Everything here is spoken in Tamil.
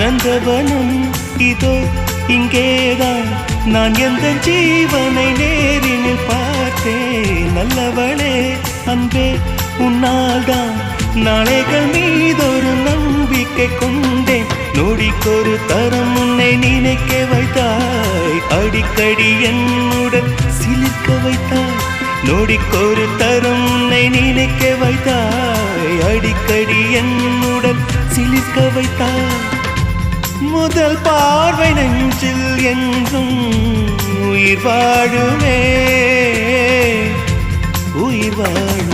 நந்தவனம் இதோ இங்கேதான் நான் எந்த ஜீவனை நேரினில் பார்த்தேன். நல்லவளே அன்பே உன்னால்தான் நாளைகள் மீதொரு நம்பிக்கை கொண்டேன். நொடிக்கொரு தரம் உன்னை நினைக்க வைத்தாய், அடிக்கடி என்னுடன் சிலிர்க்க வைத்தாய். நொடிக்கொரு தரம் உன்னை நினைக்க வைத்தாய், அடிக்கடி என்னுடன் சிலிர்க்க வைத்தாய். முதல் பார்வை நெஞ்சில் என்றும் உயிர் வாழுமே, உயிர் வாழும்.